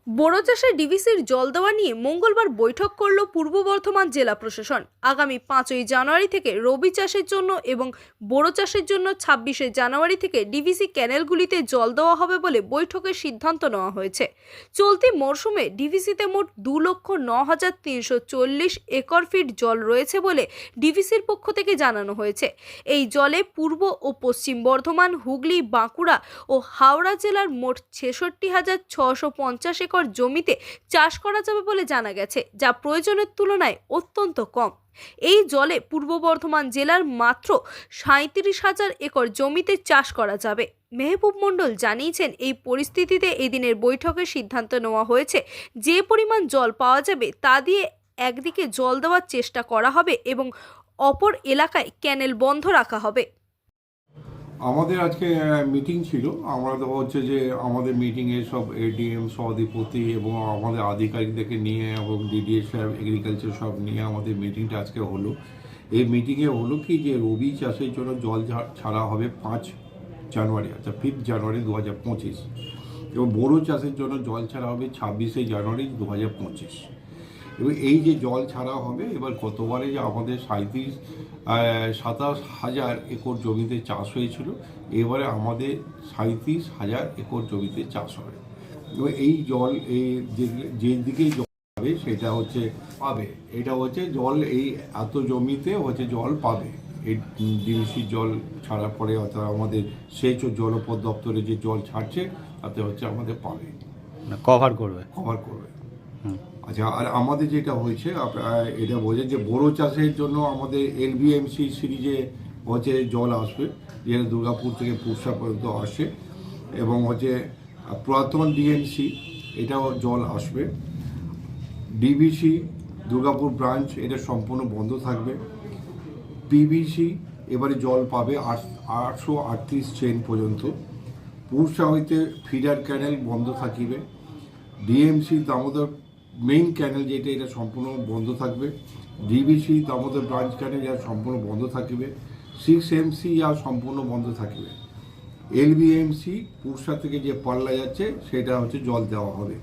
বোরো চাষে ডিভিসির জল দেওয়া নিয়ে মঙ্গলবার বৈঠক করল পূর্ব বর্ধমান জেলা প্রশাসন। আগামী 5ই জানুয়ারি থেকে রবি চাষের জন্য এবং বোরো চাষের জন্য 26শে জানুয়ারি থেকে ডিভিসি ক্যানেলগুলিতে জল দেওয়া হবে বলে বৈঠকে সিদ্ধান্ত নেওয়া হয়েছে। চলতি মরশুমে ডিভিসিতে মোট 2,09,340 একর ফিট জল রয়েছে বলে ডিভিসির পক্ষ থেকে জানানো হয়েছে। এই জলে পূর্ব ও পশ্চিম বর্ধমান, হুগলি, বাঁকুড়া ও হাওড়া জেলার মোট 66,650 একর জমিতে চাষ করা যাবে বলে জানা গেছে, যা প্রয়োজনের তুলনায় অত্যন্ত কম। এই জলে পূর্ব বর্ধমান জেলার মাত্র 37,000 একর জমিতে চাষ করা যাবে। মেহবুব মণ্ডল জানিয়েছেন, এই পরিস্থিতিতে এদিনের বৈঠকে সিদ্ধান্ত নেওয়া হয়েছে যে পরিমাণ জল পাওয়া যাবে তা দিয়ে একদিকে জল দেওয়ার চেষ্টা করা হবে এবং অপর এলাকায় ক্যানেল বন্ধ রাখা হবে। আমাদের আজকে মিটিং ছিল। আমরা তো হচ্ছে যে আমাদের মিটিংয়ে সব এডিএম, সভাধিপতি এবং আমাদের আধিকারিকদেরকে নিয়ে এবং ডিডিএ সাহেব, এগ্রিকালচার সব নিয়ে আমাদের মিটিংটা আজকে হলো। এই মিটিংয়ে হলো কি যে রবি চাষের জন্য জল ছাড়া হবে 5 জানুয়ারি, অর্থাৎ 5 জানুয়ারি 2025, এবং বোরো চাষের জন্য জল ছাড়া হবে 26শে জানুয়ারি 2025। এবং এই যে জল ছাড়া হবে, এবার গতবারে যে আমাদের 27,000 একর জমিতে চাষ হয়েছিল, এবারে আমাদের 37,000 একর জমিতে চাষ হবে। এবং এই জল যে দিকেই জল পাবে সেটা হচ্ছে পাবে, এটা হচ্ছে জল এই এত জমিতে হচ্ছে জল পাবে। এই ডিভিসির জল ছাড়ার পরে অর্থাৎ আমাদের সেচ ও জলপথ দপ্তরে যে জল ছাড়ছে তাতে হচ্ছে আমাদের পাবে, কভার করবে। আচ্ছা, আর আমাদের যেটা হয়েছে এটা বোঝেন যে বোরো চাষের জন্য আমাদের এলবিএমসি সিরিজে হচ্ছে জল আসবে, যেটা দুর্গাপুর থেকে পুরসা পর্যন্ত আসে, এবং হচ্ছে পুরাতন ডিএমসি এটাও জল আসবে। ডিবিসি দুর্গাপুর ব্রাঞ্চ এটা সম্পূর্ণ বন্ধ থাকবে। পিবিসি এবারে জল পাবে 838 চেন পর্যন্ত। পুরসা হইতে ফিডার ক্যানেল বন্ধ থাকিবে। ডিএমসি দামোদর মেইন ক্যানেল যেটা, এটা সম্পূর্ণ বন্ধ থাকবে। ডিবিসি দামোদর ব্রাঞ্চ ক্যানেল যা সম্পূর্ণ বন্ধ থাকিবে। 6MC আর সম্পূর্ণ বন্ধ থাকিবে। এলবিএমসি পুরসা থেকে যে পাল্লা যাচ্ছে সেটা হচ্ছে জল দেওয়া হবে।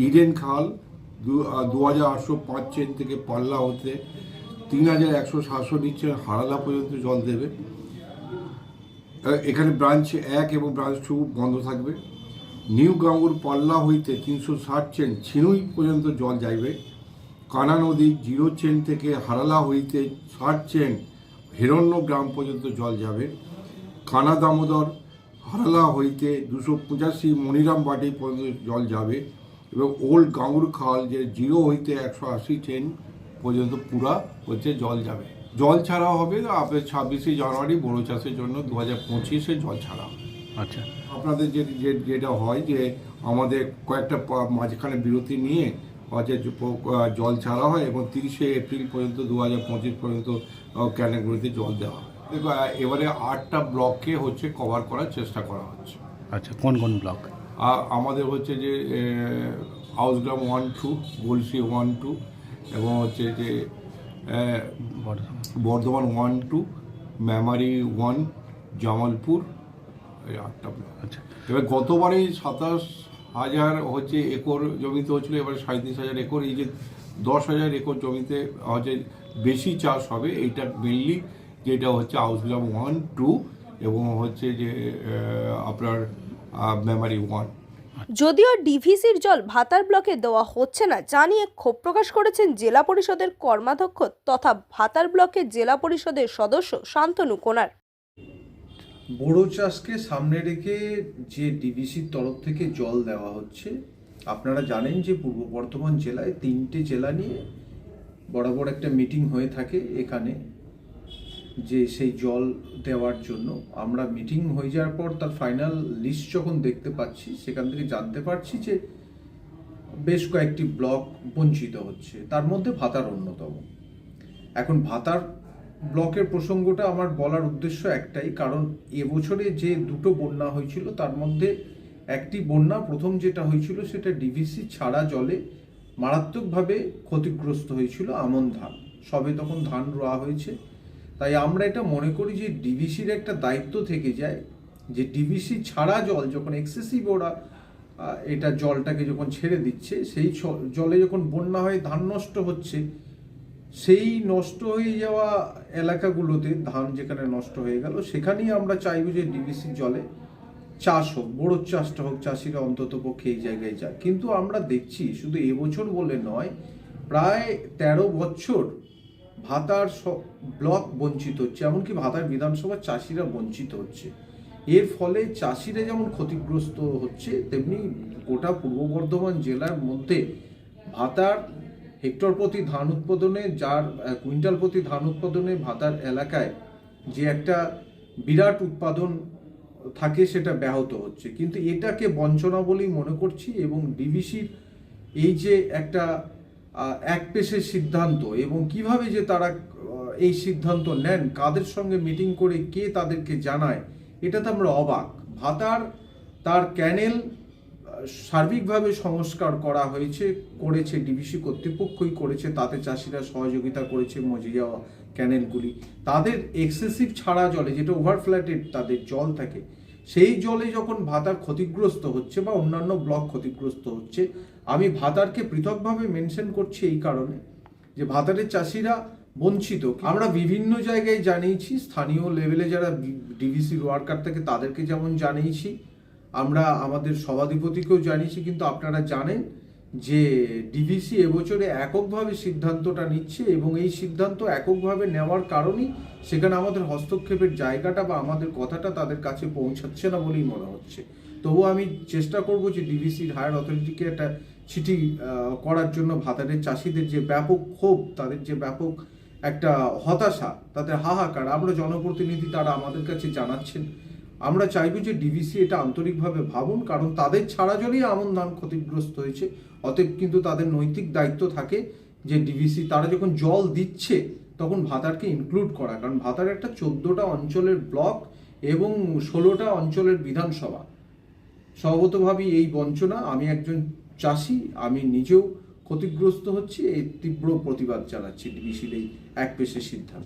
ইডেন খাল 2,805 চেন থেকে পাল্লা হতে 3,167 নিচ্ছে হারালা পর্যন্ত জল দেবে। এখানে ব্রাঞ্চ 1 এবং ব্রাঞ্চ 2 বন্ধ থাকবে। নিউ গাঙ্গুর পাল্লা হইতে 360 চেন ছিনুই পর্যন্ত জল যাইবে। কানা নদী 0 চেন থেকে হারালা হইতে 60 চেন হিরণ্য গ্রাম পর্যন্ত জল যাবে। কানা দামোদর হারালা হইতে 285 মনিরাম বাটি পর্যন্ত জল যাবে, এবং ওল্ড গাঙ্গুর খাল যে 0 হইতে 180 চেন পর্যন্ত পুরা হচ্ছে জল যাবে। জল ছাড়া হবে আপনার 26শে জানুয়ারি বোরো চাষের জন্য 2025-এ জল ছাড়া হবে। আচ্ছা, আপনাদের যেটা হয় যে আমাদের কয়েকটা মাঝখানে বিরতি নিয়ে হচ্ছে জল ছাড়া হয়, এবং 30শে এপ্রিল পর্যন্ত 2025 পর্যন্ত ক্যানেলগুলিতে জল দেওয়া হয়। দেখো, এবারে 8টা ব্লককে হচ্ছে কভার করার চেষ্টা করা হচ্ছে। আচ্ছা, কোন কোন ব্লক? আমাদের হচ্ছে যে হাউসগ্রাম 1-2, গলসি 1-2, এবং হচ্ছে যে বর্ধমান 1-2, মেমারি 1, জামালপুর, এই 8টা ব্লক। আচ্ছা, এবার গতবারে 27,000 হচ্ছে একর জমিতে হচ্ছিল, এবারে 37,000 একর। এই যে 10,000 একর জমিতে হচ্ছে বেশি চাষ হবে, এইটা মেনলি যেটা হচ্ছে হাউসগ্রাম 1-2 এবং হচ্ছে যে আপনার মেমারি 1। যদিও ডিভিসির জল ভাতার ব্লকে দেওয়া হচ্ছে না, যা নিয়ে ক্ষোভ প্রকাশ করেছেন জেলা পরিষদের কর্মাধ্যক্ষ তথা ভাতার ব্লকের জেলা পরিষদের সদস্য শান্তনু কোনার। বোরো চাষকে সামনে রেখে যে ডিভিসির তরফ থেকে জল দেওয়া হচ্ছে, আপনারা জানেন যে পূর্ব বর্ধমান জেলায় 3টে জেলা নিয়ে বরাবর একটা মিটিং হয়ে থাকে এখানে, যে সেই জল দেওয়ার জন্য। আমরা মিটিং হয়ে যাওয়ার পর তার ফাইনাল লিস্ট যখন দেখতে পাচ্ছি, সেখান থেকে জানতে পারছি যে বেশ কয়েকটি ব্লক বঞ্চিত হচ্ছে, তার মধ্যে ভাতার অন্যতম। এখন ভাতার ব্লকের প্রসঙ্গটা আমার বলার উদ্দেশ্য একটাই, কারণ এবছরে যে 2টো বন্যা হয়েছিল তার মধ্যে একটি বন্যা, প্রথম যেটা হয়েছিল সেটা ডিভিসি ছাড়া জলে মারাত্মকভাবে ক্ষতিগ্রস্ত হয়েছিল আমন ধান। সবে তখন ধান রোয়া হয়েছে, তাই আমরা এটা মনে করি যে ডিভিসির একটা দায়িত্ব থেকে যায় যে ডিভিসি ছাড়া জল যখন এক্সেসিভ ওরা এটা জলটাকে যখন ছেড়ে দিচ্ছে, সেই জলে যখন বন্যা হয়ে ধান নষ্ট হচ্ছে, সেই নষ্ট হয়ে যাওয়া এলাকাগুলোতে ধান যেখানে নষ্ট হয়ে গেল, সেখানেই আমরা চাইবো যে ডিভিসি জলে চাষ হোক, বড় চাষটা হোক, চাষিরা অন্তত পক্ষে এই জায়গায় যায়। কিন্তু আমরা দেখছি শুধু এবছর বলে নয়, প্রায় 13 বছর ভাতার ব্লক বঞ্চিত হচ্ছে, এমনকি ভাতার বিধানসভার চাষিরা বঞ্চিত হচ্ছে। এর ফলে চাষিরা যেমন ক্ষতিগ্রস্ত হচ্ছে, তেমনি গোটা পূর্ব বর্ধমান জেলার মধ্যে ভাতার হেক্টর প্রতি ধান উৎপাদনে, যার কুইন্টাল প্রতি ধান উৎপাদনে ভাতার এলাকায় যে একটা বিরাট উৎপাদন থাকে, সেটা ব্যাহত হচ্ছে। কিন্তু এটাকে বঞ্চনা বলেই মনে করছি, এবং ডিভিসির এই যে একটা একপেশে সিদ্ধান্ত, এবং কিভাবে যে তারা এই সিদ্ধান্ত নেন, কাদের সঙ্গে মিটিং করে কে তাদেরকে জানায়, এটাতে আমরা অবাক। ভাতার তার ক্যানেল সার্বিকভাবে সংস্কার করা হয়েছে, করেছে ডিভিসি কর্তৃপক্ষই করেছে, তাতে চাষিরা সহযোগিতা করেছে মজে যাওয়া ক্যানেলগুলি। তাদের এক্সেসিভ ছাড়া জলে, যেটা ওভারফ্ল্যাটেড তাদের জল থাকে, সেই জলে যখন ভাতার ক্ষতিগ্রস্ত হচ্ছে বা অন্যান্য ব্লক ক্ষতিগ্রস্ত হচ্ছে, আমি ভাতারকে পৃথকভাবে মেনশন করছি এই কারণে যে ভাতারের চাষিরা বঞ্চিত। আমরা বিভিন্ন জায়গায় জানিয়েছি, স্থানীয় লেভেলে যারা ডিভিসির ওয়ার্কার থাকে তাদেরকে যেমন জানিয়েছি, আমরা আমাদের সভাধিপতিকেও জানিয়েছি। কিন্তু আপনারা জানেন যে ডিভিসি এবছরে এককভাবে সিদ্ধান্তটা নিচ্ছে, এবং এই সিদ্ধান্ত এককভাবে নেওয়ার কারণেই সেখানে আমাদের হস্তক্ষেপের জায়গাটা বা আমাদের কথাটা তাদের কাছে পৌঁছাচ্ছে না বলেই মনে হচ্ছে। তবুও আমি চেষ্টা করব যে ডিভিসির হায়ার অথরিটিকে একটা চিঠি করার জন্য। ভাতারের চাষিদের যে ব্যাপক ক্ষোভ, তাদের যে ব্যাপক একটা হতাশা, তাদের হাহাকার, আমরা জনপ্রতিনিধি, তারা আমাদের কাছে জানাচ্ছেন। আমরা চাইবো যে ডিভিসি এটা আন্তরিকভাবে ভাবুন, কারণ তাদের ছাড়া জলেই আমন ধান ক্ষতিগ্রস্ত হয়েছে। অতএব কিন্তু তাদের নৈতিক দায়িত্ব থাকে যে ডিভিসি তারা যখন জল দিচ্ছে তখন ভাতারকে ইনক্লুড করা, কারণ ভাতার একটা 14টা অঞ্চলের ব্লক এবং 16টা অঞ্চলের বিধানসভা। স্বভাবতভাবেই এই বঞ্চনা, আমি একজন চাষি, আমি নিজেও ক্ষতিগ্রস্ত হচ্ছি, এই তীব্র প্রতিবাদ জানাচ্ছি ডিভিসির এই একপেশে সিদ্ধান্ত।